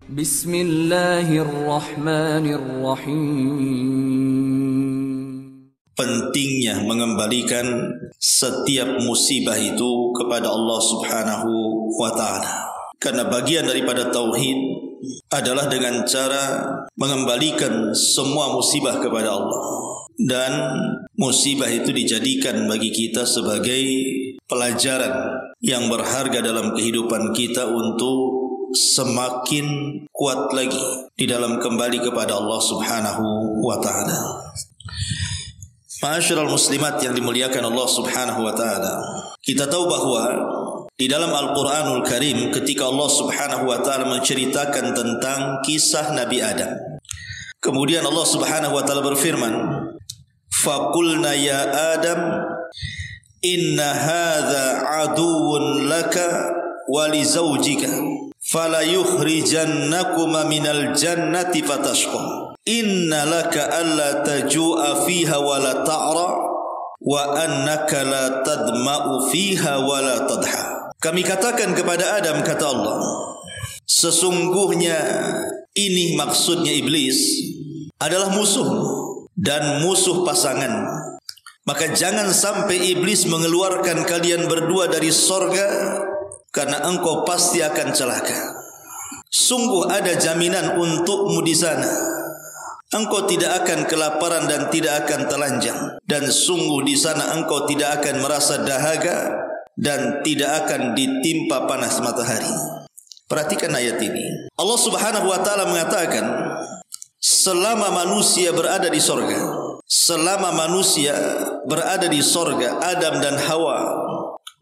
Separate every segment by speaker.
Speaker 1: Bismillahirrahmanirrahim.
Speaker 2: Pentingnya mengembalikan setiap musibah itu kepada Allah Subhanahu wa ta'ala. Karena bagian daripada tauhid adalah dengan cara mengembalikan semua musibah kepada Allah. Dan musibah itu dijadikan bagi kita sebagai pelajaran yang berharga dalam kehidupan kita untuk semakin kuat lagi di dalam kembali kepada Allah Subhanahu wa ta'ala. Ma'asyiral muslimat yang dimuliakan Allah Subhanahu wa ta'ala, kita tahu bahwa di dalam Al-Quranul Karim ketika Allah Subhanahu wa ta'ala menceritakan tentang kisah Nabi Adam, kemudian Allah Subhanahu wa ta'ala berfirman, "Faqulna ya Adam inna hadza aduwwun laka wa li zawjika fala yukhrijannakuma minal jannati fatashqa inna laka alla tajua fiha wa la ta'ra wa annaka la tadma'u fiha wa la tadha." Kami katakan kepada Adam, kata Allah, sesungguhnya ini maksudnya iblis adalah musuh dan musuh pasangan. Maka jangan sampai iblis mengeluarkan kalian berdua dari sorga, karena engkau pasti akan celaka. Sungguh ada jaminan untukmu di sana. Engkau tidak akan kelaparan dan tidak akan telanjang. Dan sungguh di sana engkau tidak akan merasa dahaga dan tidak akan ditimpa panas matahari. Perhatikan ayat ini. Allah Subhanahu wa ta'ala mengatakan, selama manusia berada di sorga, selama manusia berada di sorga, Adam dan Hawa,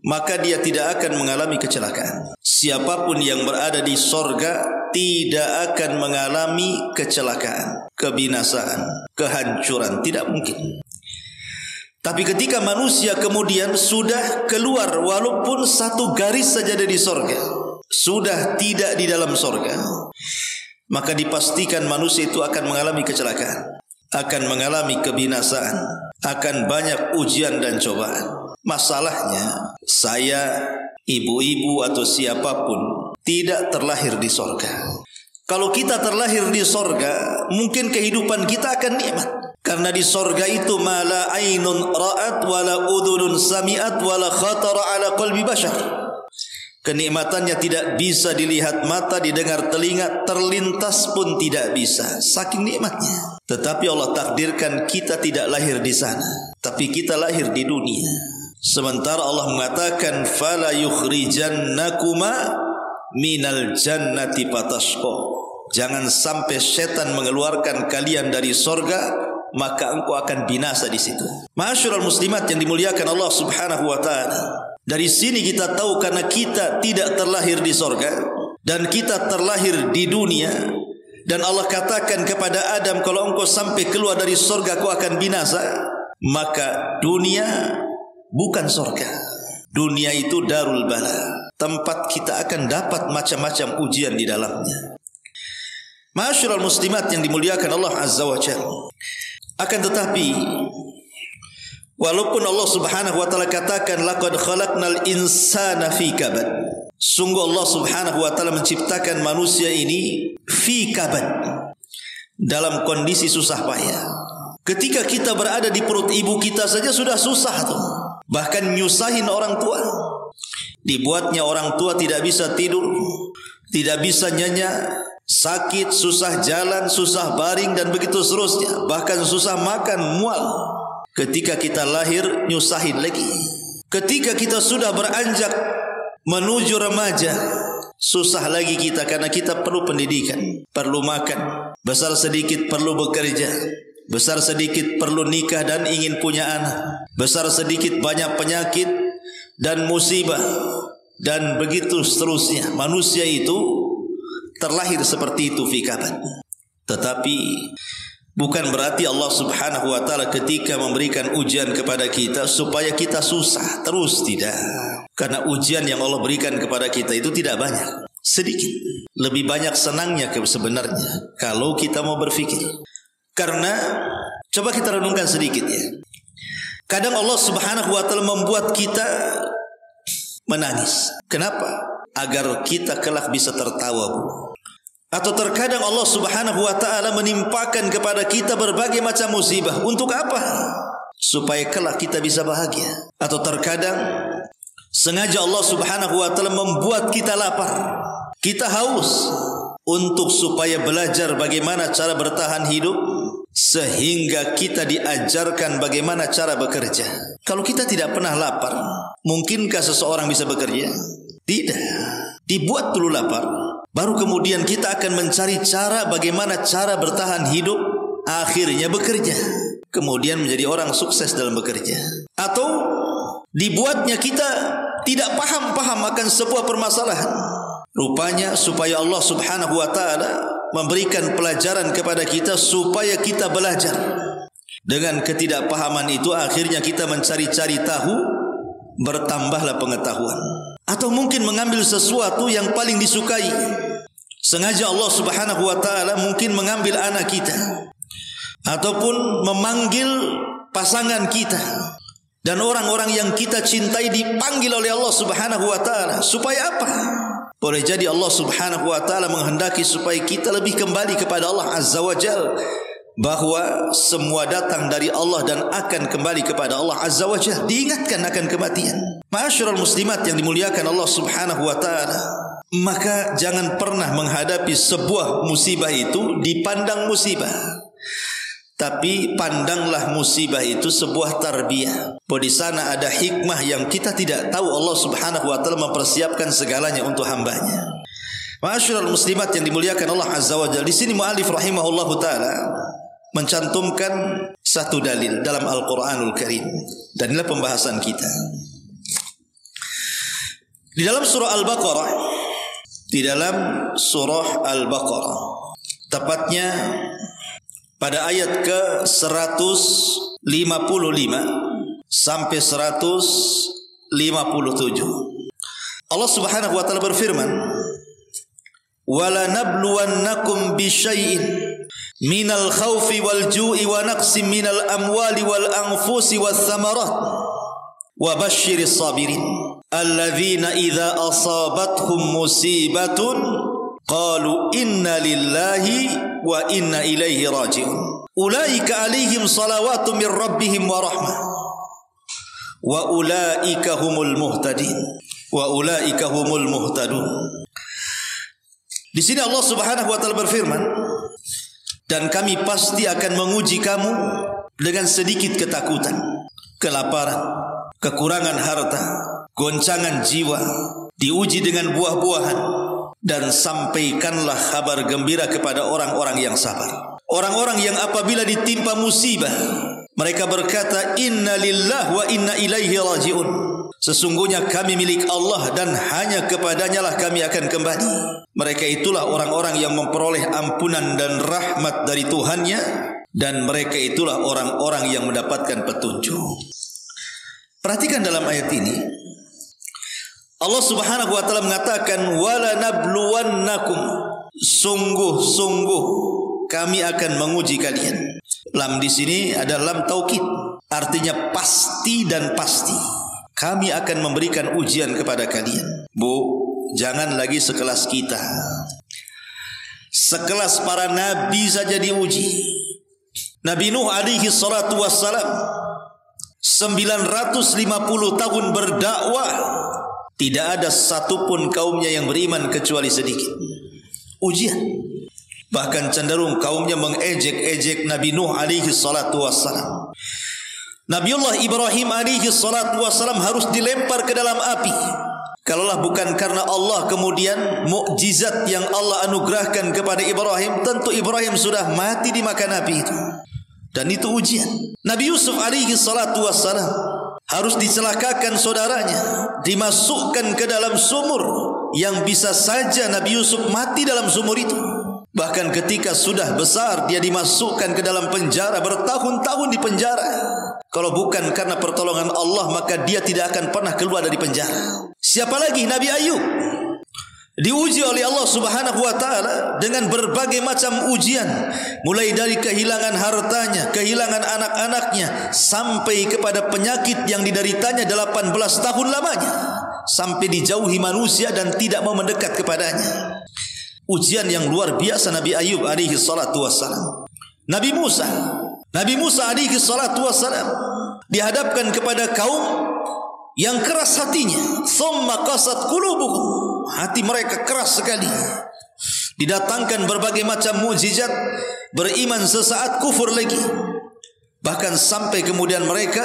Speaker 2: maka dia tidak akan mengalami kecelakaan. Siapapun yang berada di sorga tidak akan mengalami kecelakaan, kebinasaan, kehancuran, tidak mungkin. Tapi ketika manusia kemudian sudah keluar walaupun satu garis saja dari sorga, sudah tidak di dalam sorga, maka dipastikan manusia itu akan mengalami kecelakaan, akan mengalami kebinasaan, akan banyak ujian dan cobaan. Masalahnya, saya, ibu-ibu atau siapapun tidak terlahir di sorga. Kalau kita terlahir di sorga, mungkin kehidupan kita akan nikmat. Karena di sorga itu ma la ainun ra'at wa la udhunun sami'at wa la khatara ala qalbi bashar. Kenikmatannya tidak bisa dilihat mata, didengar telinga, terlintas pun tidak bisa. Saking nikmatnya. Tetapi Allah takdirkan kita tidak lahir di sana, tapi kita lahir di dunia. Sementara Allah mengatakan fala yukhrijannakuma minal jannati fatashqa. Jangan sampai setan mengeluarkan kalian dari sorga, maka engkau akan binasa di situ. Ma'asyiral muslimat yang dimuliakan Allah Subhanahu wa ta'ala, dari sini kita tahu karena kita tidak terlahir di sorga dan kita terlahir di dunia, dan Allah katakan kepada Adam, kalau engkau sampai keluar dari sorga kau akan binasa, maka dunia bukan sorga. Dunia itu darul bala, tempat kita akan dapat macam-macam ujian di dalamnya. Ma'asyiral muslimat yang dimuliakan Allah Azza wa Jalla, akan tetapi walaupun Allah Subhanahu wa ta'ala katakan laqad khalaqnal insana fi kabad, sungguh Allah Subhanahu wa ta'ala menciptakan manusia ini fi kabad, dalam kondisi susah payah. Ketika kita berada di perut ibu kita saja sudah susah tuh. Bahkan nyusahin orang tua. Dibuatnya orang tua tidak bisa tidur, tidak bisa nyenyak, sakit, susah jalan, susah baring, dan begitu seterusnya. Bahkan susah makan, mual. Ketika kita lahir nyusahin lagi. Ketika kita sudah beranjak menuju remaja, susah lagi kita karena kita perlu pendidikan, perlu makan, besar sedikit perlu bekerja, besar sedikit perlu nikah dan ingin punya anak, besar sedikit banyak penyakit dan musibah, dan begitu seterusnya. Manusia itu terlahir seperti itu fi kabad. Tetapi bukan berarti Allah Subhanahu wa ta'ala ketika memberikan ujian kepada kita supaya kita susah terus, tidak. Karena ujian yang Allah berikan kepada kita itu tidak banyak, sedikit. Lebih banyak senangnya sebenarnya kalau kita mau berpikir. Karena coba kita renungkan sedikit ya. Kadang Allah Subhanahu wa ta'ala membuat kita menangis. Kenapa? Agar kita kelak bisa tertawa, Bu. Atau terkadang Allah Subhanahu wa taala menimpakan kepada kita berbagai macam musibah. Untuk apa? Supaya kelak kita bisa bahagia. Atau terkadang sengaja Allah Subhanahu wa taala membuat kita lapar, kita haus, untuk supaya belajar bagaimana cara bertahan hidup, sehingga kita diajarkan bagaimana cara bekerja. Kalau kita tidak pernah lapar, mungkinkah seseorang bisa bekerja? Tidak. Dibuat dulu lapar, baru kemudian kita akan mencari cara bagaimana cara bertahan hidup, akhirnya bekerja, kemudian menjadi orang sukses dalam bekerja. Atau dibuatnya kita tidak paham akan sebuah permasalahan, rupanya supaya Allah Subhanahu wa taala memberikan pelajaran kepada kita supaya kita belajar. Dengan ketidakpahaman itu akhirnya kita mencari-cari tahu, bertambahlah pengetahuan. Atau mungkin mengambil sesuatu yang paling disukai. Sengaja Allah Subhanahu wa taala mungkin mengambil anak kita, ataupun memanggil pasangan kita, dan orang-orang yang kita cintai dipanggil oleh Allah Subhanahu wa taala. Supaya apa? Boleh jadi Allah Subhanahu wa taala menghendaki supaya kita lebih kembali kepada Allah Azza wa Jalla, bahwa semua datang dari Allah dan akan kembali kepada Allah Azza wa Jalla. Diingatkan akan kematian. Ma'asyiral muslimat yang dimuliakan Allah Subhanahu wa taala, maka jangan pernah menghadapi sebuah musibah itu dipandang musibah, tapi pandanglah musibah itu sebuah tarbiyah. Bahwa di sana ada hikmah yang kita tidak tahu. Allah Subhanahu wa taala mempersiapkan segalanya untuk hambanya. Ma'asyiral muslimat yang dimuliakan Allah Azza wa Jalla, di sini muallif rahimahullahu taala mencantumkan satu dalil dalam Al-Qur'anul Karim, dan inilah pembahasan kita. Di dalam surah Al-Baqarah, tepatnya pada ayat ke 155 sampai 157, Allah Subhanahu wa taala berfirman, "Wala nabluwannakum bisyai'in minal khaufi wal ju'i wa naqsim minal amwali wal anfusi wath thamarat wa basyiris sabirin alladzina idza asabathum musibatun qalu inna lillahi wa inna ilaihi raji'un ulaika alaihim salawatu min rabbihim wa rahmah wa ulaika humul muhtadun." Di sini Allah Subhanahu wa taala berfirman, dan kami pasti akan menguji kamu dengan sedikit ketakutan, kelaparan, kekurangan harta, goncangan jiwa, diuji dengan buah-buahan, dan sampaikanlah kabar gembira kepada orang-orang yang sabar. Orang-orang yang apabila ditimpa musibah, mereka berkata, "Inna lillahi wa inna ilaihi raji'un." Sesungguhnya kami milik Allah dan hanya kepadanya lah kami akan kembali. Mereka itulah orang-orang yang memperoleh ampunan dan rahmat dari Tuhannya, dan mereka itulah orang-orang yang mendapatkan petunjuk. Perhatikan dalam ayat ini, Allah Subhanahu wa taala mengatakan, "Wala nabluwannakum." Sungguh-sungguh kami akan menguji kalian. Lam di sini adalah lam taukid, artinya pasti dan pasti. Kami akan memberikan ujian kepada kalian. Bu, jangan lagi sekelas kita. Sekelas para nabi saja diuji. Nabi Nuh alaihi salatu wassalam 950 tahun berdakwah, tidak ada satupun kaumnya yang beriman kecuali sedikit. Ujian. Bahkan cenderung kaumnya mengejek-ejek Nabi Nuh alaihi salatu wassalam. Nabiullah Ibrahim alaihi salatu wassalam harus dilempar ke dalam api. Kalaulah bukan karena Allah kemudian mukjizat yang Allah anugerahkan kepada Ibrahim, tentu Ibrahim sudah mati dimakan api itu. Dan itu ujian. Nabi Yusuf alaihi salatu wassalam harus dicelakakan saudaranya, dimasukkan ke dalam sumur yang bisa saja Nabi Yusuf mati dalam sumur itu. Bahkan ketika sudah besar dia dimasukkan ke dalam penjara, bertahun-tahun di penjara. Kalau bukan karena pertolongan Allah, maka dia tidak akan pernah keluar dari penjara. Siapa lagi? Nabi Ayub diuji oleh Allah Subhanahu wa taala dengan berbagai macam ujian, mulai dari kehilangan hartanya, kehilangan anak-anaknya, sampai kepada penyakit yang dideritanya 18 tahun lamanya, sampai dijauhi manusia dan tidak mau mendekat kepadanya. Ujian yang luar biasa Nabi Ayub alaihi salatu wassalam. Nabi Musa alaihi salatu wassalam dihadapkan kepada kaum yang keras hatinya. Thumma qasat qulubuhum, hati mereka keras sekali. Didatangkan berbagai macam mukjizat, beriman sesaat, kufur lagi. Bahkan sampai kemudian mereka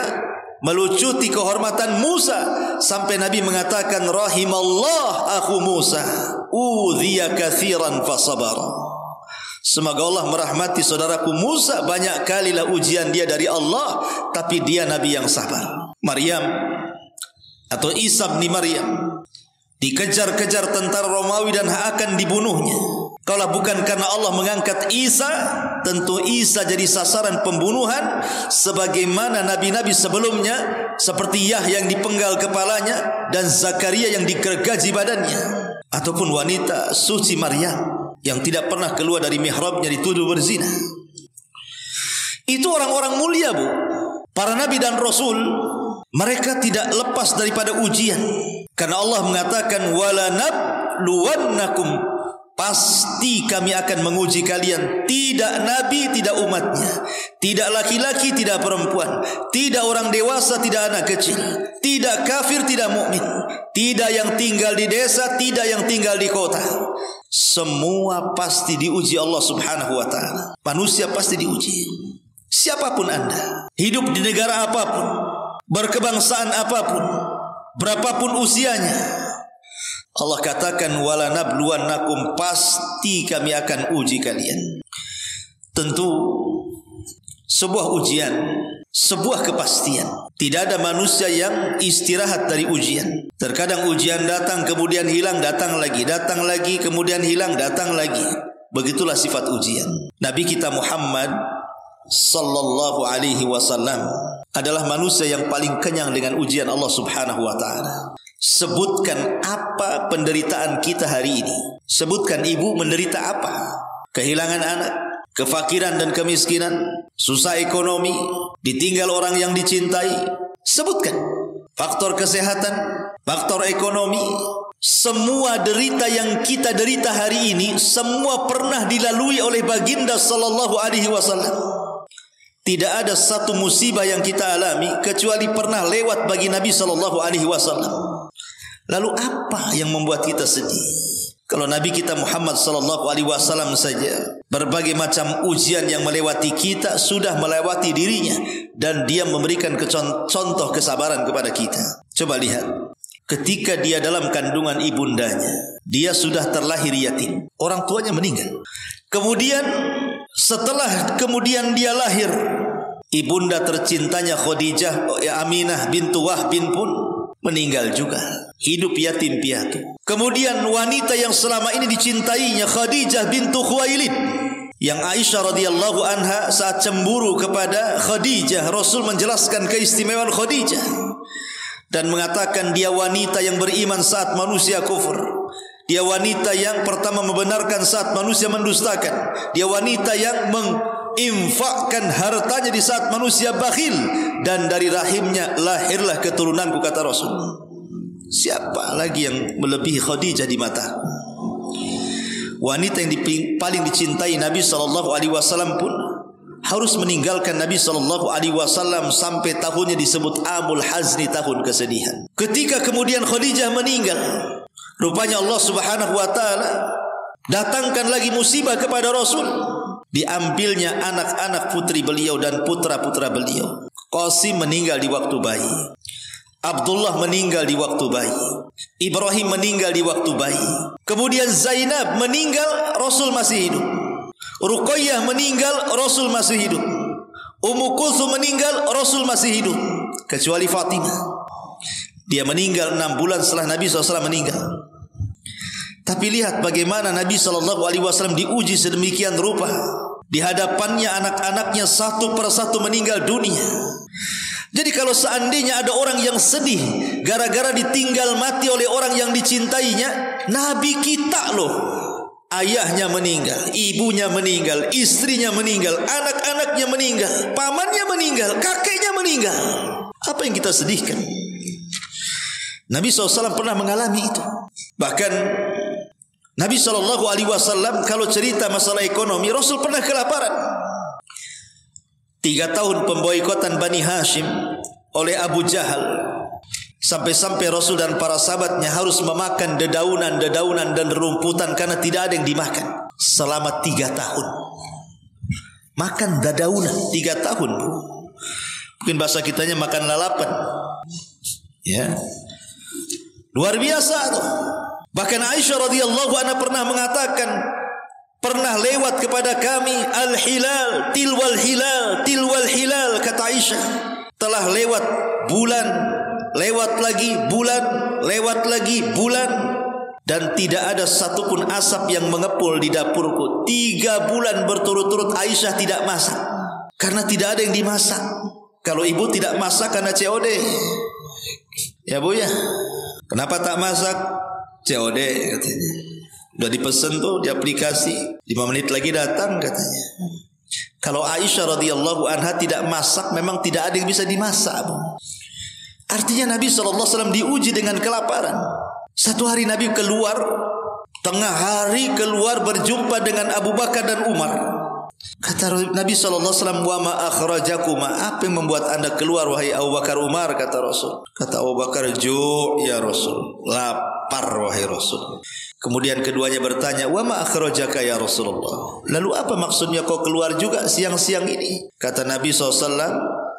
Speaker 2: melucuti kehormatan Musa, sampai Nabi mengatakan rahimallah akhu Musa udhiya katsiran fasabara. Semoga Allah merahmati saudaraku Musa, banyak kalilah ujian dia dari Allah, tapi dia nabi yang sabar. Maryam atau Isa bin Maryam dikejar-kejar tentara Romawi dan akan dibunuhnya. Kalau bukan karena Allah mengangkat Isa, tentu Isa jadi sasaran pembunuhan sebagaimana nabi-nabi sebelumnya, seperti Yahya yang dipenggal kepalanya dan Zakaria yang digergaji badannya, ataupun wanita suci Maryam yang tidak pernah keluar dari mihrabnya dituduh berzina. Itu orang-orang mulia, Bu. Para nabi dan rasul, mereka tidak lepas daripada ujian. Karena Allah mengatakan wala nabluwannakum, pasti kami akan menguji kalian. Tidak nabi, tidak umatnya, tidak laki-laki, tidak perempuan, tidak orang dewasa, tidak anak kecil, tidak kafir, tidak mukmin, tidak yang tinggal di desa, tidak yang tinggal di kota. Semua pasti diuji Allah subhanahu wa ta'ala. Manusia pasti diuji. Siapapun Anda, hidup di negara apapun, berkebangsaan apapun, berapapun usianya, Allah katakan wala nabluwannakum, pasti kami akan uji kalian. Tentu sebuah ujian, sebuah kepastian. Tidak ada manusia yang istirahat dari ujian. Terkadang ujian datang kemudian hilang, datang lagi, kemudian hilang, datang lagi. Begitulah sifat ujian. Nabi kita Muhammad sallallahu alaihi wasallam adalah manusia yang paling kenyang dengan ujian Allah subhanahu wa ta'ala. Sebutkan apa penderitaan kita hari ini. Sebutkan ibu menderita apa. Kehilangan anak, kefakiran dan kemiskinan, susah ekonomi, ditinggal orang yang dicintai. Sebutkan faktor kesehatan, faktor ekonomi. Semua derita yang kita derita hari ini, semua pernah dilalui oleh baginda sallallahu alaihi wasallam. Tidak ada satu musibah yang kita alami kecuali pernah lewat bagi Nabi sallallahu alaihi wasallam. Lalu apa yang membuat kita sedih? Kalau Nabi kita Muhammad sallallahu alaihi wasallam saja berbagai macam ujian yang melewati kita sudah melewati dirinya, dan dia memberikan contoh kesabaran kepada kita. Coba lihat, ketika dia dalam kandungan ibundanya, dia sudah terlahir yatim, orang tuanya meninggal. Kemudian setelah dia lahir, ibunda tercintanya Khadijah Aminah bintu Wahbin pun meninggal juga, hidup yatim piatu. Kemudian wanita yang selama ini dicintainya, Khadijah bintu Khuwailid, yang Aisyah radhiyallahu anha saat cemburu kepada Khadijah, Rasul menjelaskan keistimewaan Khadijah dan mengatakan dia wanita yang beriman saat manusia kufur. Dia wanita yang pertama membenarkan saat manusia mendustakan. Dia wanita yang menginfakkan hartanya di saat manusia bakhil, dan dari rahimnya lahirlah keturunanku, kata Rasul. Siapa lagi yang melebihi Khadijah di mata? Wanita yang paling dicintai Nabi SAW pun harus meninggalkan Nabi SAW sampai tahunnya disebut Amul Hazni, tahun kesedihan. Ketika kemudian Khadijah meninggal, rupanya Allah subhanahu wa ta'ala datangkan lagi musibah kepada Rasul. Diambilnya anak-anak putri beliau dan putra-putra beliau. Qasim meninggal di waktu bayi, Abdullah meninggal di waktu bayi, Ibrahim meninggal di waktu bayi. Kemudian Zainab meninggal, Rasul masih hidup. Ruqayyah meninggal, Rasul masih hidup. Ummu Kulthum meninggal, Rasul masih hidup. Kecuali Fatimah, dia meninggal 6 bulan setelah Nabi SAW meninggal. Tapi lihat bagaimana Nabi SAW diuji sedemikian rupa. Di hadapannya anak-anaknya satu persatu meninggal dunia. Jadi kalau seandainya ada orang yang sedih gara-gara ditinggal mati oleh orang yang dicintainya, Nabi kita loh, ayahnya meninggal, ibunya meninggal, istrinya meninggal, anak-anaknya meninggal, pamannya meninggal, kakeknya meninggal. Apa yang kita sedihkan? Nabi SAW pernah mengalami itu. Bahkan Nabi SAW kalau cerita masalah ekonomi, Rasul pernah kelaparan. 3 tahun pemboikotan Bani Hashim oleh Abu Jahal, sampai-sampai Rasul dan para sahabatnya harus memakan dedaunan dan rumputan karena tidak ada yang dimakan selama 3 tahun. Makan dedaunan 3 tahun. Mungkin bahasa kitanya makan lalapan. Ya. Luar biasa tuh. Bahkan Aisyah radhiyallahu anha pernah mengatakan, pernah lewat kepada kami al-hilal tilwal hilal, kata Aisyah. Telah lewat bulan, lewat lagi bulan, dan tidak ada satupun asap yang mengepul di dapurku. 3 bulan berturut-turut Aisyah tidak masak karena tidak ada yang dimasak. Kalau ibu tidak masak karena COD, ya bu ya, kenapa tak masak? COD katanya. Udah dipesan tuh di aplikasi, 5 menit lagi datang katanya. Kalau Aisyah radhiyallahu anha tidak masak, memang tidak ada yang bisa dimasak, bu. Artinya Nabi SAW diuji dengan kelaparan. Satu hari Nabi keluar, tengah hari keluar berjumpa dengan Abu Bakar dan Umar. Kata Nabi SAW, wa ma akhrajakuma, apa yang membuat anda keluar wahai Abu Bakar Umar? Kata Rasul. Kata Abu Bakar, ju' ya Rasul, lapar wahai Rasul. Kemudian keduanya bertanya, wa ma akhrajaka ya Rasulullah, lalu apa maksudnya kau keluar juga siang-siang ini? Kata Nabi SAW,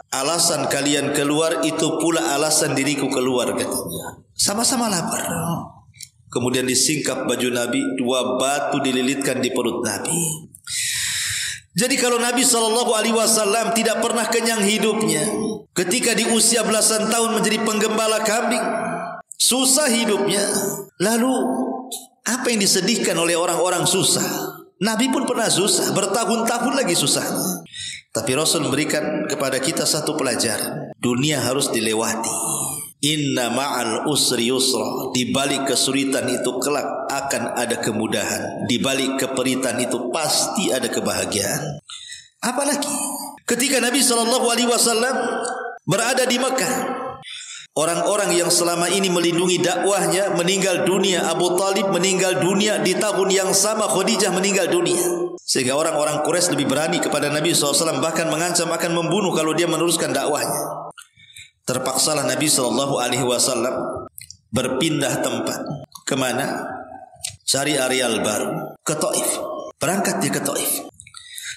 Speaker 2: alasan kalian keluar itu pula alasan diriku keluar, katanya. Sama-sama lapar. Kemudian disingkap baju Nabi, 2 batu dililitkan di perut Nabi. Jadi kalau Nabi SAW tidak pernah kenyang hidupnya, ketika di usia belasan tahun menjadi penggembala kambing, susah hidupnya. Lalu apa yang disedihkan oleh orang-orang susah? Nabi pun pernah susah, bertahun-tahun lagi susahnya. Tapi Rasul memberikan kepada kita satu pelajaran. Dunia harus dilewati. Inna ma'al usri yusra. Di balik kesulitan itu kelak akan ada kemudahan. Di balik keperitan itu pasti ada kebahagiaan. Apalagi ketika Nabi SAW berada di Mekah, orang-orang yang selama ini melindungi dakwahnya meninggal dunia. Abu Talib meninggal dunia di tahun yang sama Khadijah meninggal dunia. Sehingga orang-orang Quraisy lebih berani kepada Nabi SAW, bahkan mengancam akan membunuh kalau dia meneruskan dakwahnya. Terpaksalah Nabi SAW berpindah tempat. Kemana? Cari areal baru. Ke Taif. Berangkat dia ke Taif.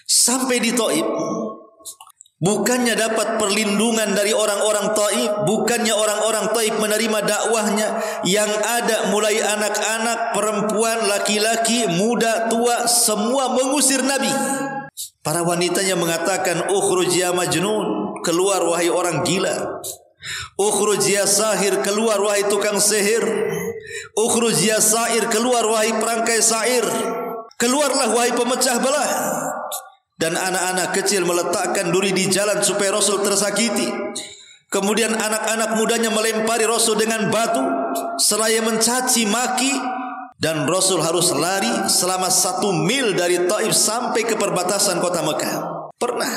Speaker 2: Sampai di Taif, bukannya dapat perlindungan dari orang-orang Taif, bukannya orang-orang Taif menerima dakwahnya, yang ada mulai anak-anak, perempuan, laki-laki, muda, tua, semua mengusir Nabi. Para wanitanya mengatakan, ukhruj ya majnun, keluar wahai orang gila. Ukhruj ya sahir, keluar wahai tukang sihir. Ukhruj ya sair, keluar wahai perangkai sair. Keluarlah wahai pemecah belah. Dan anak-anak kecil meletakkan duri di jalan supaya Rasul tersakiti. Kemudian anak-anak mudanya melempari Rasul dengan batu seraya mencaci maki, dan Rasul harus lari selama 1 mil dari Taif sampai ke perbatasan kota Mekah. Pernah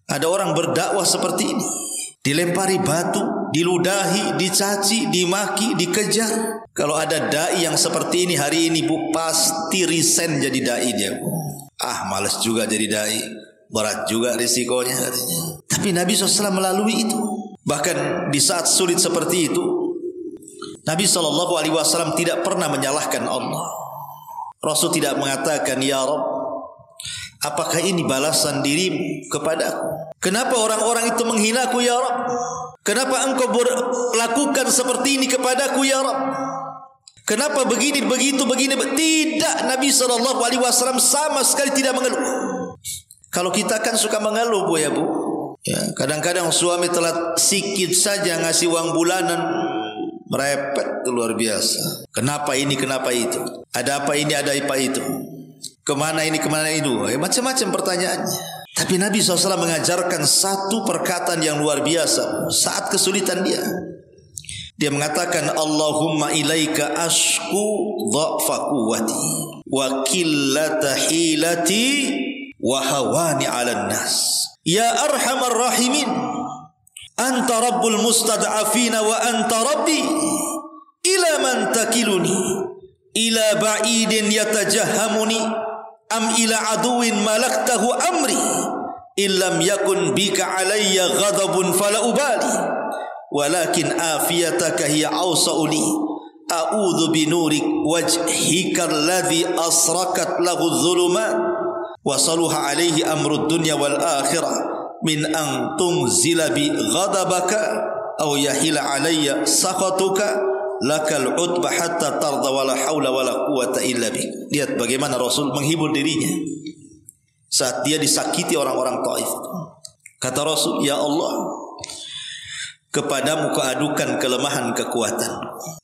Speaker 2: ada orang berdakwah seperti ini, dilempari batu, diludahi, dicaci, dimaki, dikejar. Kalau ada dai yang seperti ini hari ini, bu, pasti resign jadi dai dia. Malas juga jadi dai, berat juga risikonya katanya. Tapi Nabi SAW melalui itu. Bahkan di saat sulit seperti itu, Nabi SAW tidak pernah menyalahkan Allah. Rasul tidak mengatakan, ya Rabb, apakah ini balasan dirimu kepadaku? Kenapa orang-orang itu menghinaku ya Rabb? Kenapa engkau lakukan seperti ini kepadaku ya Rabb? Kenapa begini, begitu, begini? Tidak, Nabi SAW sama sekali tidak mengeluh. Kalau kita kan suka mengeluh, bu ya bu. Ya, kadang-kadang suami telat sikit saja ngasih uang bulanan, merepet tuh luar biasa. Kenapa ini, kenapa itu? Ada apa ini, ada apa itu? Kemana ini, kemana itu? Macam-macam pertanyaannya. Tapi Nabi SAW mengajarkan satu perkataan yang luar biasa saat kesulitan dia. Dia mengatakan, Allahumma ilaika ashku dha'fa quwwati wa qillata hilati wa hawani 'alan nas. Ya arhamar rahimin, anta rabbul mustad'afina wa anta rabbi, ila man takiluni ila ba'idin yatajahhamuni am ila aduwin malaktahu amri illam yakun bika alayya ghadabun fala ubali walakin afiyataka hiya awsa'u li a'udzu binurik wajhika alladhi asrakat lahu adh-dhulumat wa saluha alayhi amru ad-dunya wal akhirah min an tunzila bi ghadabaka aw yahila alayya sakhatuka lakal utba hatta tarda wala haula wala quwata illa bik. Lihat bagaimana Rasul menghibur dirinya saat dia disakiti orang-orang Taif. Kata Rasul, ya Allah, kepadamu kuadukan kelemahan kekuatan,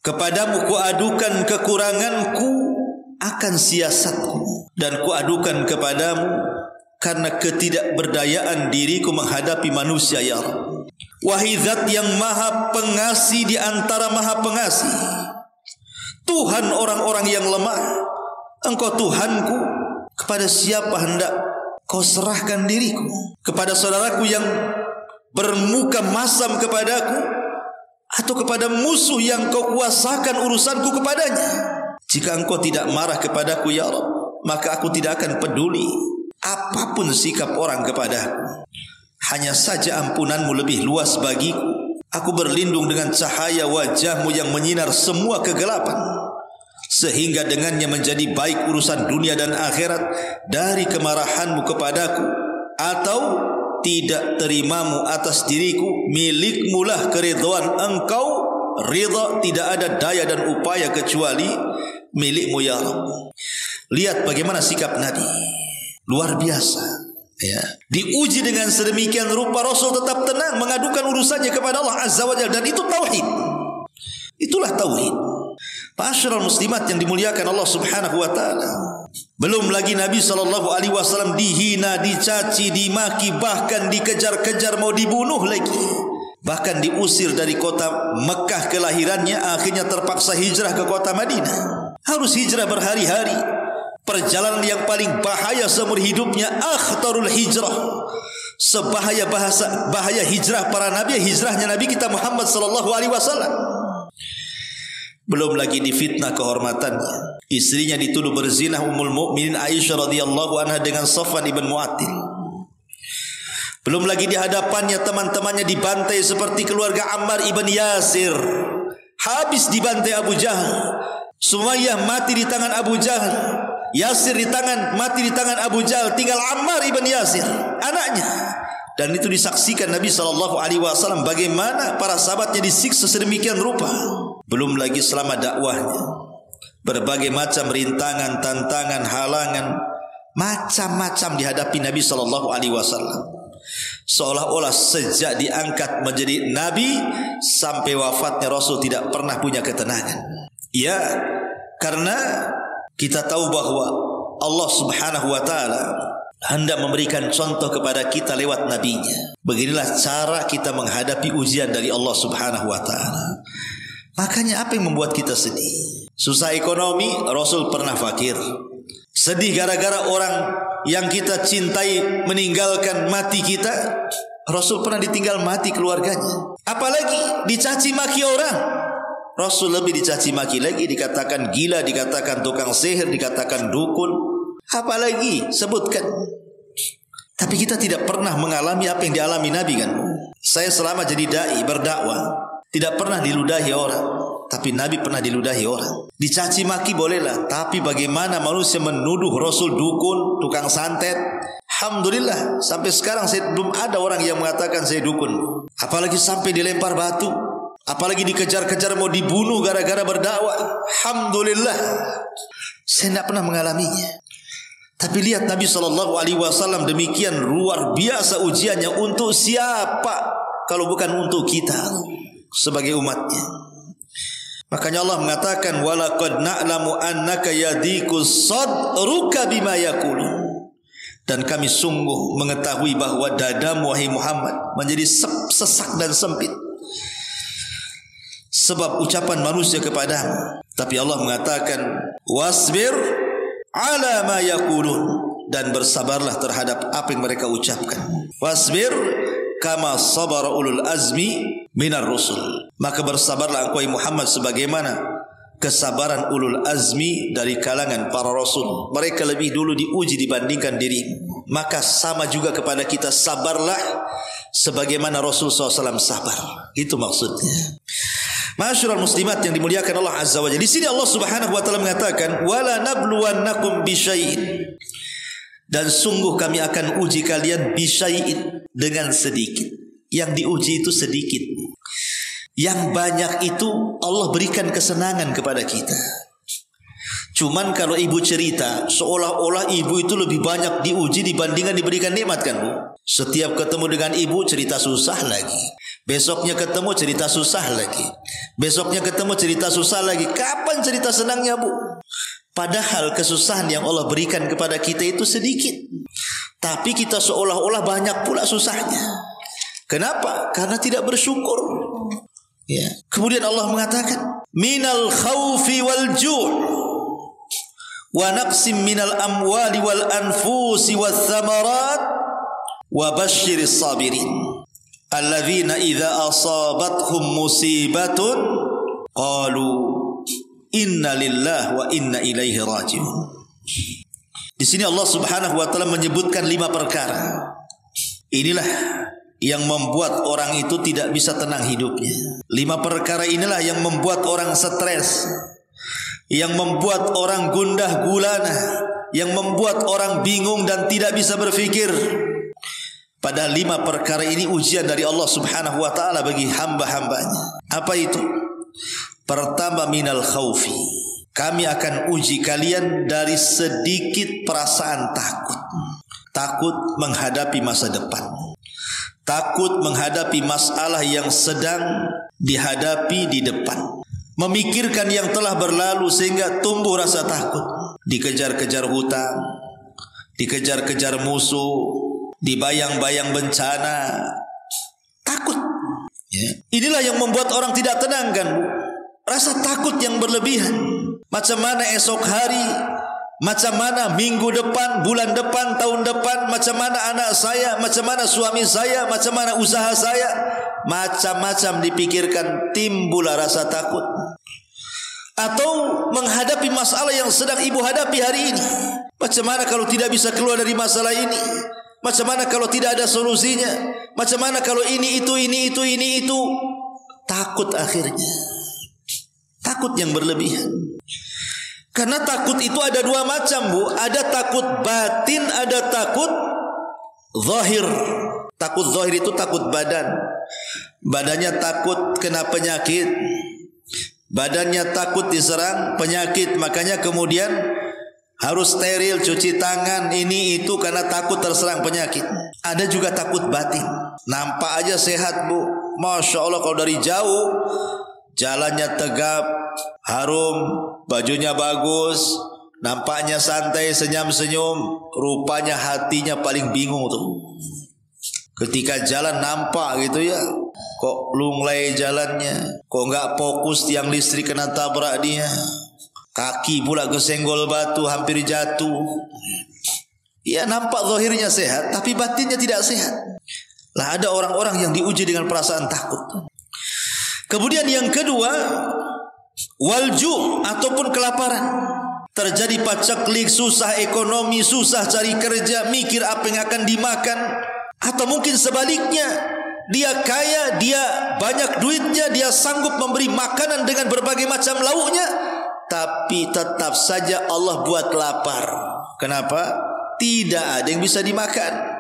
Speaker 2: kepadamu kuadukan kekuranganku akan siasatku, dan kuadukan kepadamu karena ketidakberdayaan diriku menghadapi manusia, ya Rabb. Wahai Zat yang maha pengasih di antara maha pengasih, Tuhan orang-orang yang lemah, Engkau Tuhanku, kepada siapa hendak Kau serahkan diriku? Kepada saudaraku yang bermuka masam kepadaku, atau kepada musuh yang Kau kuasakan urusanku kepadanya? Jika Engkau tidak marah kepadaku, ya Rabb, maka aku tidak akan peduli apapun sikap orang kepadaku. Hanya saja ampunanmu lebih luas bagiku. Aku berlindung dengan cahaya wajahmu yang menyinar semua kegelapan, sehingga dengannya menjadi baik urusan dunia dan akhirat dari kemarahanmu kepadaku atau tidak terimamu atas diriku. Milikmulah keridhaan Engkau, ridha tidak ada daya dan upaya kecuali milikmu, ya Rabb. Lihat bagaimana sikap Nabi, luar biasa. Ya, diuji dengan sedemikian rupa Rasul tetap tenang mengadukan urusannya kepada Allah Azza wa Jalla, dan itu tauhid. Itulah tauhid. Ma'asyiral muslimat yang dimuliakan Allah Subhanahu wa taala. Belum lagi Nabi sallallahu alaihi wasallam dihina, dicaci, dimaki, bahkan dikejar-kejar mau dibunuh lagi. Bahkan diusir dari kota Mekah kelahirannya, akhirnya terpaksa hijrah ke kota Madinah. Harus hijrah berhari-hari. Perjalanan yang paling bahaya seumur hidupnya, akhtarul hijrah. Bahaya hijrah para nabi, hijrahnya Nabi kita Muhammad sallallahu alaihi wasallam. Belum lagi difitnah kehormatannya. Istrinya dituduh berzina, Ummul Mukminin Aisyah radhiyallahu anha dengan Safwan ibn Mu'attil. Belum lagi di hadapannya teman-temannya dibantai seperti keluarga Ammar ibn Yasir. Habis dibantai Abu Jahal. Sumayyah mati di tangan Abu Jahal. Yasir mati di tangan Abu Jahal, tinggal Ammar ibn Yasir, anaknya. Dan itu disaksikan Nabi SAW bagaimana para sahabatnya disiksa sedemikian rupa. Belum lagi selama dakwahnya, berbagai macam rintangan, tantangan, halangan, macam-macam dihadapi Nabi SAW. Seolah-olah sejak diangkat menjadi Nabi sampai wafatnya Rasul tidak pernah punya ketenangan. Ya, karena kita tahu bahwa Allah Subhanahu wa taala hendak memberikan contoh kepada kita lewat nabinya. Beginilah cara kita menghadapi ujian dari Allah Subhanahu wa taala. Makanya apa yang membuat kita sedih? Susah ekonomi, Rasul pernah fakir. Sedih gara-gara orang yang kita cintai meninggalkan, mati kita, Rasul pernah ditinggal mati keluarganya. Apalagi dicaci maki orang, Rasul lebih dicaci maki lagi, dikatakan gila, dikatakan tukang sihir, dikatakan dukun. Apalagi sebutkan. Tapi kita tidak pernah mengalami apa yang dialami Nabi, kan? Saya selama jadi dai berdakwah tidak pernah diludahi orang, tapi Nabi pernah diludahi orang. Dicaci maki bolehlah, tapi bagaimana manusia menuduh Rasul dukun, tukang santet? Alhamdulillah sampai sekarang saya belum ada orang yang mengatakan saya dukun. Apalagi sampai dilempar batu, apalagi dikejar-kejar mau dibunuh gara-gara berdakwah. Alhamdulillah saya tidak pernah mengalaminya. Tapi lihat Nabi SAW demikian luar biasa ujiannya. Untuk siapa kalau bukan untuk kita sebagai umatnya? Makanya Allah mengatakan, walaqad na'lamu annaka yadiku sadruka bima yaqulun. Dan kami sungguh mengetahui bahwa dadamu wahai Muhammad menjadi sesak dan sempit sebab ucapan manusia kepadamu. Tapi Allah mengatakan, wasbir ala ma yaqulun, dan bersabarlah terhadap apa yang mereka ucapkan. Wasbir kama sabara ulul azmi minar rusul. Maka bersabarlah engkau Muhammad sebagaimana kesabaran ulul azmi dari kalangan para rasul. Mereka lebih dulu diuji dibandingkan dirimu. Maka sama juga kepada kita, sabarlah sebagaimana Rasul SAW sabar. Itu maksudnya. Ma'asyiral muslimat yang dimuliakan Allah Azza wa Jalla. Di sini Allah Subhanahu wa taala mengatakan, "Wala nabluwannakum bisyai'in." Dan sungguh kami akan uji kalian bisyai'in, dengan sedikit. Yang diuji itu sedikit. Yang banyak itu Allah berikan kesenangan kepada kita. Cuman kalau ibu cerita, seolah-olah ibu itu lebih banyak diuji dibandingkan diberikan nikmat, kan Bu? Setiap ketemu dengan ibu cerita susah lagi. Besoknya ketemu cerita susah lagi. Besoknya ketemu cerita susah lagi. Kapan cerita senangnya, Bu? Padahal kesusahan yang Allah berikan kepada kita itu sedikit. Tapi kita seolah-olah banyak pula susahnya. Kenapa? Karena tidak bersyukur. Ya. Kemudian Allah mengatakan, minal khawfi wal ju' wa naqsim minal amwali wal anfusi wal thamarat wa basyiris sabirin alladzina idza asabathum musibatun qalu inna lillahi wa inna ilaihi raji'un. Di sini Allah Subhanahu wa taala menyebutkan 5 perkara. Inilah yang membuat orang itu tidak bisa tenang hidupnya. 5 perkara inilah yang membuat orang stres, yang membuat orang gundah gulana, yang membuat orang bingung dan tidak bisa berpikir. Padahal 5 perkara ini ujian dari Allah Subhanahu wa taala bagi hamba-hambanya. Apa itu? Pertama, minal khaufi. Kami akan uji kalian dari sedikit perasaan takut. Takut menghadapi masa depan. Takut menghadapi masalah yang sedang dihadapi di depan. Memikirkan yang telah berlalu sehingga tumbuh rasa takut. Dikejar-kejar hutang, dikejar-kejar musuh, dibayang-bayang bencana. Takut. Ya. Inilah yang membuat orang tidak tenang, kan Bu? Rasa takut yang berlebihan. Macam mana esok hari, macam mana minggu depan, bulan depan, tahun depan, macam mana anak saya, macam mana suami saya, macam mana usaha saya. Macam-macam dipikirkan, timbul rasa takut. Atau menghadapi masalah yang sedang ibu hadapi hari ini. Macam mana kalau tidak bisa keluar dari masalah ini? Macam mana kalau tidak ada solusinya? Macam mana kalau ini itu. Takut akhirnya. Takut yang berlebihan. Karena takut itu ada 2 macam, Bu. Ada takut batin, ada takut zahir. Takut zahir itu takut badan. Badannya takut kena penyakit. Badannya takut diserang penyakit. Makanya kemudian harus steril, cuci tangan, ini itu karena takut terserang penyakit. Ada juga takut batin. Nampak aja sehat, Bu. Masya Allah, kalau dari jauh jalannya tegap, harum, bajunya bagus, nampaknya santai, senyum-senyum. Rupanya hatinya paling bingung tuh. Ketika jalan nampak gitu ya, kok lunglai jalannya, kok nggak fokus, tiang listrik kena tabrak dia, kaki pula kesenggol batu, hampir jatuh. Ya, nampak zahirnya sehat, tapi batinnya tidak sehat. Lah, ada orang-orang yang diuji dengan perasaan takut. Kemudian yang kedua, walju ataupun kelaparan. Terjadi paceklik, susah ekonomi, susah cari kerja, mikir apa yang akan dimakan. Atau mungkin sebaliknya, dia kaya, dia banyak duitnya, dia sanggup memberi makanan dengan berbagai macam lauknya, tapi tetap saja Allah buat lapar. Kenapa? Tidak ada yang bisa dimakan.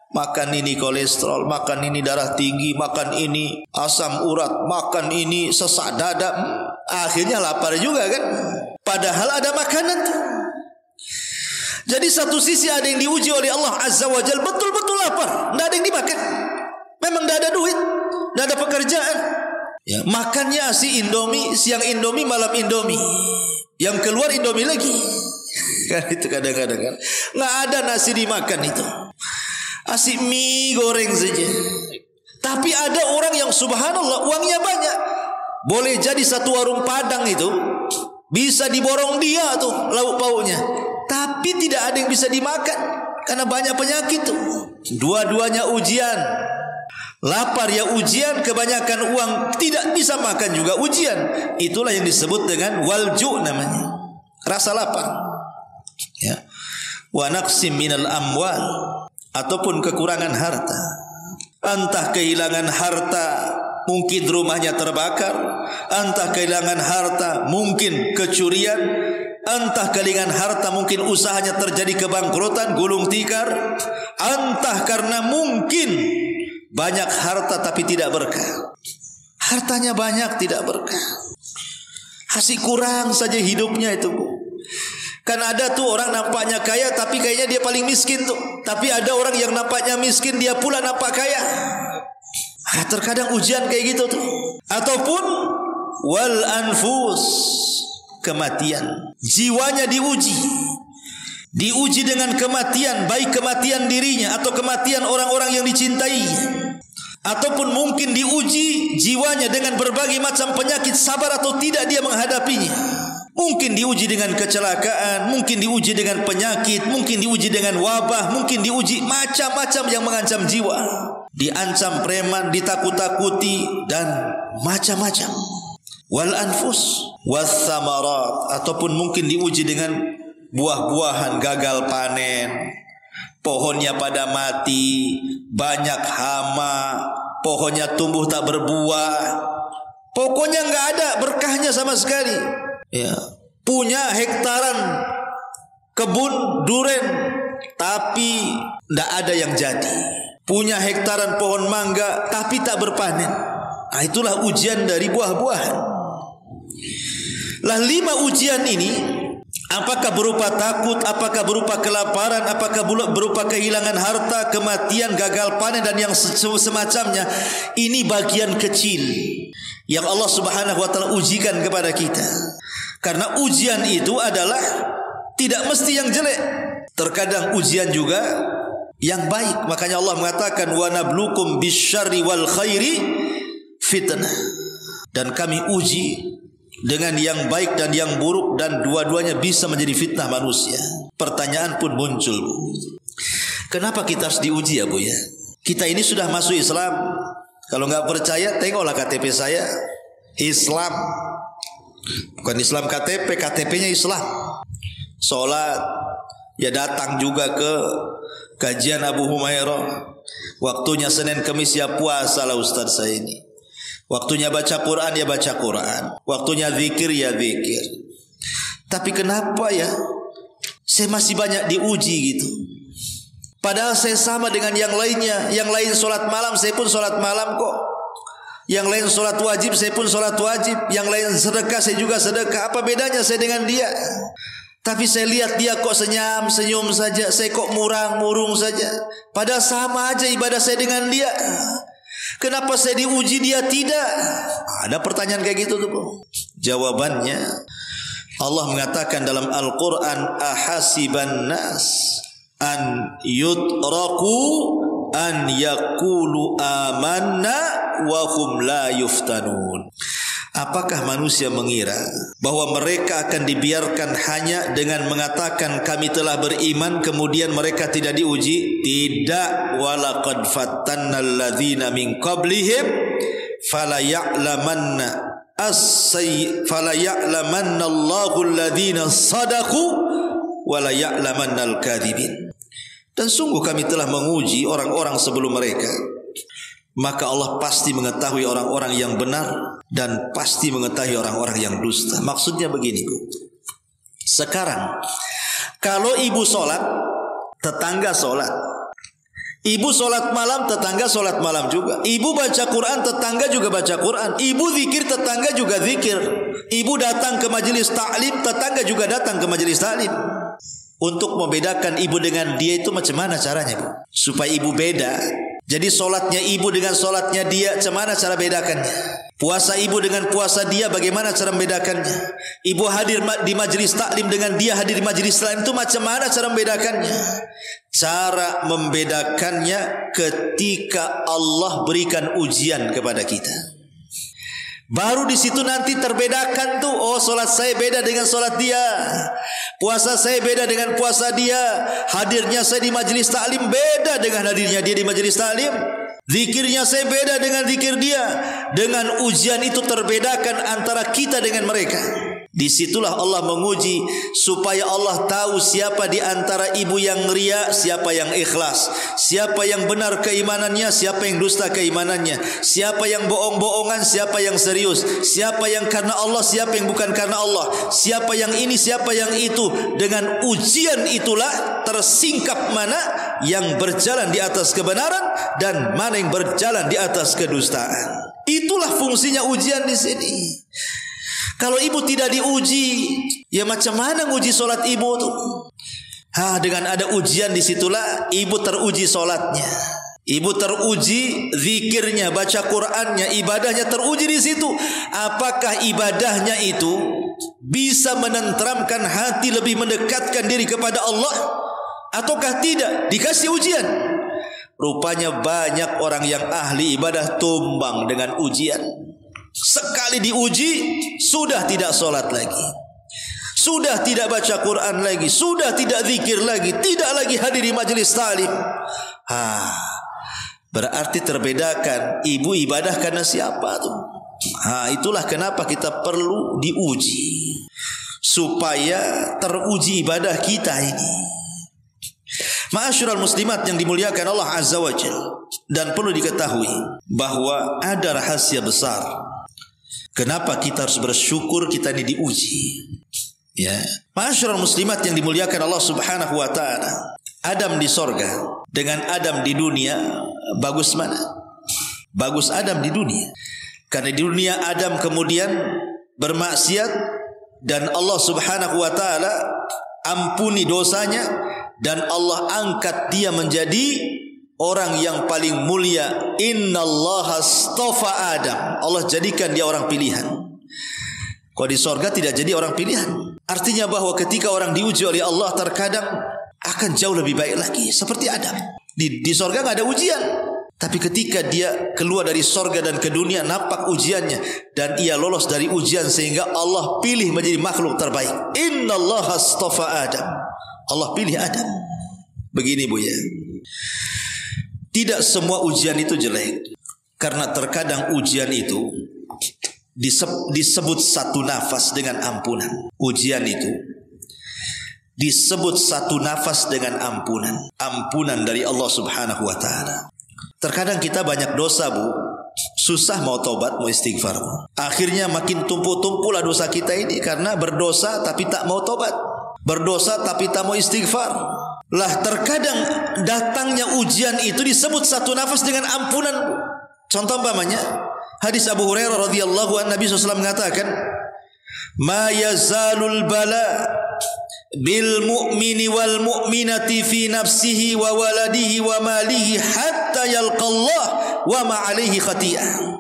Speaker 2: Makan ini kolesterol, makan ini darah tinggi, makan ini asam urat, makan ini sesak dada. Akhirnya lapar juga, kan? Padahal ada makanan tuh. Jadi satu sisi ada yang diuji oleh Allah Azza wa Jalla, betul-betul lapar, tidak ada yang dimakan. Memang tidak ada duit, tidak ada pekerjaan. Ya, makannya si Indomie, siang Indomie, malam Indomie. Yang keluar Indomie lagi. Kan itu kadang-kadang kan. Nggak ada nasi dimakan itu. Asik mie goreng saja. Tapi ada orang yang subhanallah uangnya banyak. Boleh jadi satu warung Padang itu bisa diborong dia tuh lauk pauknya. Tapi tidak ada yang bisa dimakan karena banyak penyakit tuh. Dua-duanya ujian. Lapar ya ujian, kebanyakan uang tidak bisa makan juga ujian. Itulah yang disebut dengan walju namanya, rasa lapar. Ya. Wa naqsim minal amwal, ataupun kekurangan harta. Entah kehilangan harta, mungkin rumahnya terbakar, entah kehilangan harta, mungkin kecurian, entah kehilangan harta, mungkin usahanya terjadi kebangkrutan, gulung tikar, entah karena mungkin banyak harta tapi tidak berkah. Hartanya banyak tidak berkah, masih kurang saja hidupnya itu, Bu. Kan ada tuh orang nampaknya kaya tapi kayaknya dia paling miskin tuh. Tapi ada orang yang nampaknya miskin, dia pula nampak kaya. Terkadang ujian kayak gitu tuh. Ataupun wal anfus, kematian. Jiwanya diuji. Diuji dengan kematian, baik kematian dirinya atau kematian orang-orang yang dicintai. Ataupun mungkin diuji jiwanya dengan berbagai macam penyakit, sabar atau tidak dia menghadapinya. Mungkin diuji dengan kecelakaan, mungkin diuji dengan penyakit, mungkin diuji dengan wabah, mungkin diuji macam-macam yang mengancam jiwa. Diancam preman, ditakut-takuti, dan macam-macam. Wal anfus was samarat, ataupun mungkin diuji dengan buah-buahan gagal panen, pohonnya pada mati, banyak hama, pohonnya tumbuh tak berbuah, pokoknya nggak ada berkahnya sama sekali. Ya, punya hektaran kebun duren tapi tidak ada yang jadi. Punya hektaran pohon mangga tapi tak berpanen. Nah, itulah ujian dari buah-buahan. Lah 5 ujian ini, apakah berupa takut, apakah berupa kelaparan, apakah berupa kehilangan harta, kematian, gagal panen dan yang semacamnya, ini bagian kecil yang Allah Subhanahu wa taala ujikan kepada kita. Karena ujian itu adalah tidak mesti yang jelek. Terkadang ujian juga yang baik. Makanya Allah mengatakan wa nablukum bisyarri wal khairi fitnah. Dan kami uji dengan yang baik dan yang buruk, dan dua-duanya bisa menjadi fitnah manusia. Pertanyaan pun muncul, Bu. Kenapa kita harus diuji ya, Bu ya? Kita ini sudah masuk Islam. Kalau nggak percaya, tengoklah KTP saya. Islam. Bukan Islam KTP, KTP-nya Islam. Sholat, ya datang juga ke kajian Abu Humairah. Waktunya Senin Kamis ya puasa lah Ustaz saya ini. Waktunya baca Quran ya baca Quran. Waktunya zikir ya zikir. Tapi kenapa ya saya masih banyak diuji gitu? Padahal saya sama dengan yang lainnya. Yang lain sholat malam, saya pun sholat malam kok. Yang lain sholat wajib, saya pun sholat wajib. Yang lain sedekah, saya juga sedekah. Apa bedanya saya dengan dia? Tapi saya lihat dia kok senyum saja, saya kok murung saja. Padahal sama aja ibadah saya dengan dia. Kenapa saya diuji dia tidak? Ada pertanyaan kayak gitu tuh. Jawabannya, Allah mengatakan dalam Al-Quran, ahasiban nas an yutraku an yakulu amanna wa hum la yuftanun. Apakah manusia mengira bahwa mereka akan dibiarkan hanya dengan mengatakan kami telah beriman kemudian mereka tidak diuji? Tidak. Walaqad fattannal ladzina min qablihim fala ya'lamanna Allahu alladzina sadaqu wala ya'lamannal kadzibin. Dan sungguh kami telah menguji orang-orang sebelum mereka, maka Allah pasti mengetahui orang-orang yang benar dan pasti mengetahui orang-orang yang dusta. Maksudnya begini, Bu. Sekarang kalau ibu sholat, tetangga sholat. Ibu sholat malam, tetangga sholat malam juga. Ibu baca Quran, tetangga juga baca Quran. Ibu zikir, tetangga juga zikir. Ibu datang ke majelis ta'lim, tetangga juga datang ke majelis ta'lim. Untuk membedakan ibu dengan dia itu macam mana caranya, Bu? Supaya ibu beda. Jadi solatnya ibu dengan solatnya dia, macam mana cara bedakannya? Puasa ibu dengan puasa dia, bagaimana cara membedakannya? Ibu hadir di majelis taklim dengan dia hadir di majelis taklim itu macam mana cara membedakannya? Cara membedakannya ketika Allah berikan ujian kepada kita. Baru di situ nanti terbedakan tuh, oh solat saya beda dengan solat dia, puasa saya beda dengan puasa dia, hadirnya saya di majelis taklim beda dengan hadirnya dia di majelis taklim. Zikirnya saya beda dengan zikir dia. Dengan ujian itu terbedakan antara kita dengan mereka. Disitulah Allah menguji supaya Allah tahu siapa di antara ibu yang ria, siapa yang ikhlas, siapa yang benar keimanannya, siapa yang dusta keimanannya, siapa yang bohong-bohongan, siapa yang serius, siapa yang karena Allah, siapa yang bukan karena Allah, siapa yang ini, siapa yang itu. Dengan ujian itulah tersingkap mana yang berjalan di atas kebenaran dan mana yang berjalan di atas kedustaan. Itulah fungsinya ujian di sini. Kalau ibu tidak diuji, ya macam mana nguji solat ibu tuh? Dengan ada ujian disitulah ibu teruji solatnya, ibu teruji zikirnya, baca Qurannya, ibadahnya teruji di situ. Apakah ibadahnya itu bisa menenteramkan hati, lebih mendekatkan diri kepada Allah, ataukah tidak? Dikasih ujian. Rupanya banyak orang yang ahli ibadah tumbang dengan ujian. Sekali diuji, sudah tidak solat lagi, sudah tidak baca Quran lagi, sudah tidak zikir lagi, tidak lagi hadir di majelis ta'lim. Berarti terbedakan ibu ibadah karena siapa tuh? Itulah kenapa kita perlu diuji, supaya teruji ibadah kita ini. Ma'asyiral muslimat yang dimuliakan Allah Azza wa Jalla, dan perlu diketahui bahwa ada rahasia besar kenapa kita harus bersyukur kita ini diuji. Ya, ma'asyiral muslimat yang dimuliakan Allah Subhanahu wa taala. Adam di sorga dengan Adam di dunia, bagus mana? Bagus Adam di dunia. Karena di dunia Adam kemudian bermaksiat dan Allah Subhanahu wa taala ampuni dosanya dan Allah angkat dia menjadi orang yang paling mulia. Innallaha astafa Adam. Allah jadikan dia orang pilihan. Kalau di sorga tidak jadi orang pilihan. Artinya bahwa ketika orang diuji oleh Allah, terkadang akan jauh lebih baik lagi. Seperti Adam. Di sorga nggak ada ujian. Tapi ketika dia keluar dari sorga dan ke dunia, nampak ujiannya. Dan ia lolos dari ujian sehingga Allah pilih menjadi makhluk terbaik. Innallaha astafa Adam. Allah pilih Adam. Begini bu ya, tidak semua ujian itu jelek. Karena terkadang ujian itu disebut satu nafas dengan ampunan. Ujian itu disebut satu nafas dengan ampunan. Ampunan dari Allah Subhanahu wa ta'ala. Terkadang kita banyak dosa bu, susah mau tobat, mau istighfar. Akhirnya makin tumpul-tumpullah dosa kita ini. Karena berdosa tapi tak mau tobat, berdosa tapi tak mau istighfar. Lah terkadang datangnya ujian itu disebut satu nafas dengan ampunan. Contoh umpamanya hadis Abu Hurairah radhiyallahu anhu, Nabi SAW mengatakan, "Ma yazalul bala bil mu'mini wal mu'minati fi nafsihi wa waladihi wa malihi hatta yalqallah wa ma alaihi khati'ah."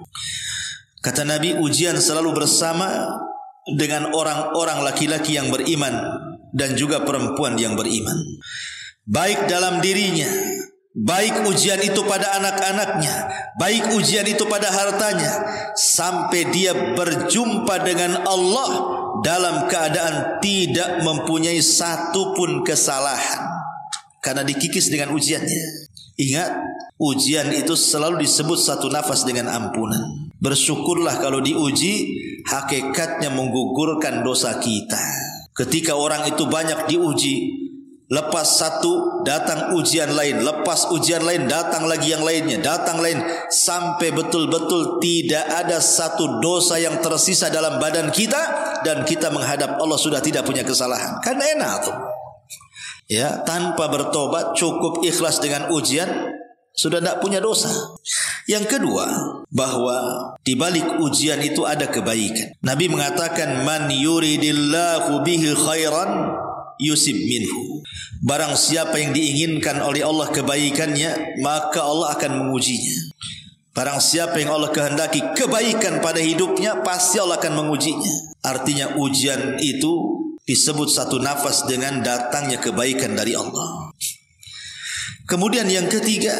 Speaker 2: Kata Nabi, ujian selalu bersama dengan orang-orang laki-laki yang beriman dan juga perempuan yang beriman. Baik dalam dirinya, baik ujian itu pada anak-anaknya, baik ujian itu pada hartanya, sampai dia berjumpa dengan Allah dalam keadaan tidak mempunyai satu pun kesalahan, karena dikikis dengan ujiannya. Ingat, ujian itu selalu disebut satu nafas dengan ampunan. Bersyukurlah kalau diuji, hakikatnya menggugurkan dosa kita. Ketika orang itu banyak diuji, lepas satu datang ujian lain, lepas ujian lain datang lagi yang lainnya, datang lain, sampai betul-betul tidak ada satu dosa yang tersisa dalam badan kita dan kita menghadap Allah sudah tidak punya kesalahan. Kan enak tuh. Ya, tanpa bertobat, cukup ikhlas dengan ujian, sudah tidak punya dosa. Yang kedua, bahwa di balik ujian itu ada kebaikan. Nabi mengatakan, "Man yuridillahu bihi khairan yusib minhu." Barang siapa yang diinginkan oleh Allah kebaikannya, maka Allah akan mengujinya. Barang siapa yang Allah kehendaki kebaikan pada hidupnya, pasti Allah akan mengujinya. Artinya ujian itu disebut satu nafas dengan datangnya kebaikan dari Allah. Kemudian yang ketiga,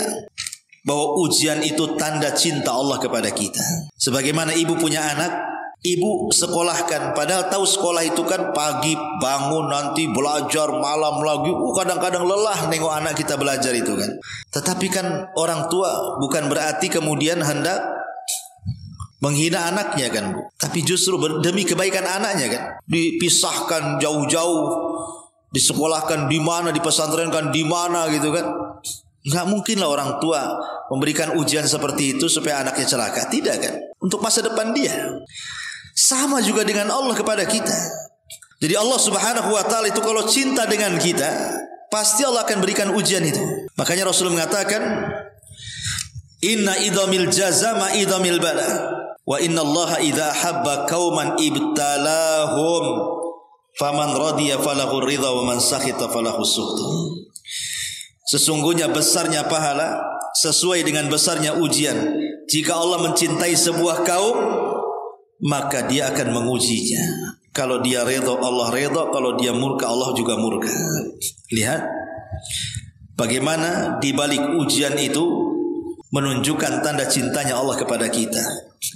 Speaker 2: bahwa ujian itu tanda cinta Allah kepada kita. Sebagaimana ibu punya anak, Ibu sekolahkan, padahal tahu sekolah itu kan pagi bangun nanti belajar malam lagi. Kadang-kadang lelah nengok anak kita belajar itu kan. Tetapi kan orang tua bukan berarti kemudian hendak menghina anaknya kan, Bu. Tapi justru demi kebaikan anaknya kan. Dipisahkan jauh-jauh, disekolahkan di mana, dipesantrenkan di mana gitu kan. Nggak mungkin lah orang tua memberikan ujian seperti itu supaya anaknya celaka. Tidak kan. Untuk masa depan dia. Sama juga dengan Allah kepada kita. Jadi Allah Subhanahu wa taala itu kalau cinta dengan kita, pasti Allah akan berikan ujian itu. Makanya Rasul mengatakan, "Inna idhamil jazama idhamil bala, wa inna Allah idza habba qauman ibtalahum, faman radiya falahu ridha wa man sakhita falahu sukhtu." Sesungguhnya besarnya pahala sesuai dengan besarnya ujian. Jika Allah mencintai sebuah kaum, maka dia akan mengujinya. Kalau dia redha, Allah redha. Kalau dia murka, Allah juga murka. Lihat bagaimana di balik ujian itu menunjukkan tanda cintanya Allah kepada kita.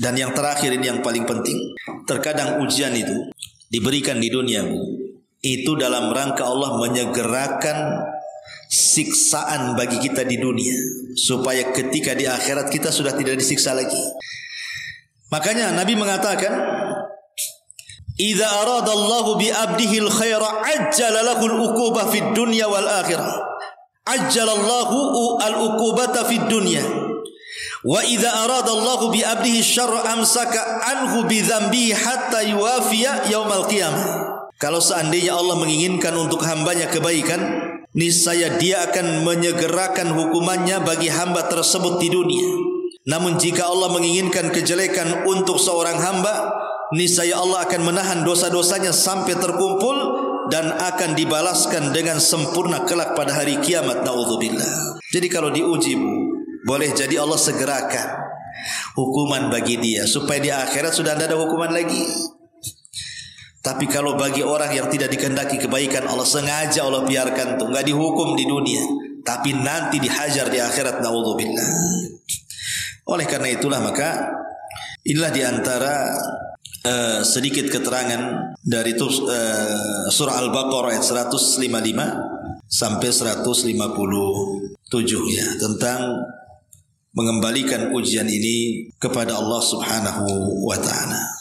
Speaker 2: Dan yang terakhir ini yang paling penting. Terkadang ujian itu diberikan di dunia itu dalam rangka Allah menyegerakan siksaan bagi kita di dunia, supaya ketika di akhirat kita sudah tidak disiksa lagi. Makanya Nabi mengatakan, "Idza aradallahu bi 'abdihi al-khaira ajjala lahu al-uqubah fid dunya wal akhirah. Ajjalallahu al-uqubata fid dunya. Wa idza aradallahu bi 'abdihi syarra amsaka anhu bi dzambihi hatta yuwafiya yaumal qiyamah." Kalau seandainya Allah menginginkan untuk hambanya kebaikan, niscaya dia akan menyegerakan hukumannya bagi hamba tersebut di dunia. Namun jika Allah menginginkan kejelekan untuk seorang hamba, niscaya Allah akan menahan dosa-dosanya sampai terkumpul dan akan dibalaskan dengan sempurna kelak pada hari kiamat. Na'udzubillah. Jadi kalau diuji, boleh jadi Allah segerakan hukuman bagi dia supaya di akhirat sudah tidak ada hukuman lagi. Tapi kalau bagi orang yang tidak dikehendaki kebaikan, Allah sengaja Allah biarkan tuh, nggak dihukum di dunia, tapi nanti dihajar di akhirat. Na'udzubillah. Oleh karena itulah maka inilah diantara sedikit keterangan dari surah Al-Baqarah ayat 155 sampai 157 ya, tentang mengembalikan ujian ini kepada Allah Subhanahu wa taala.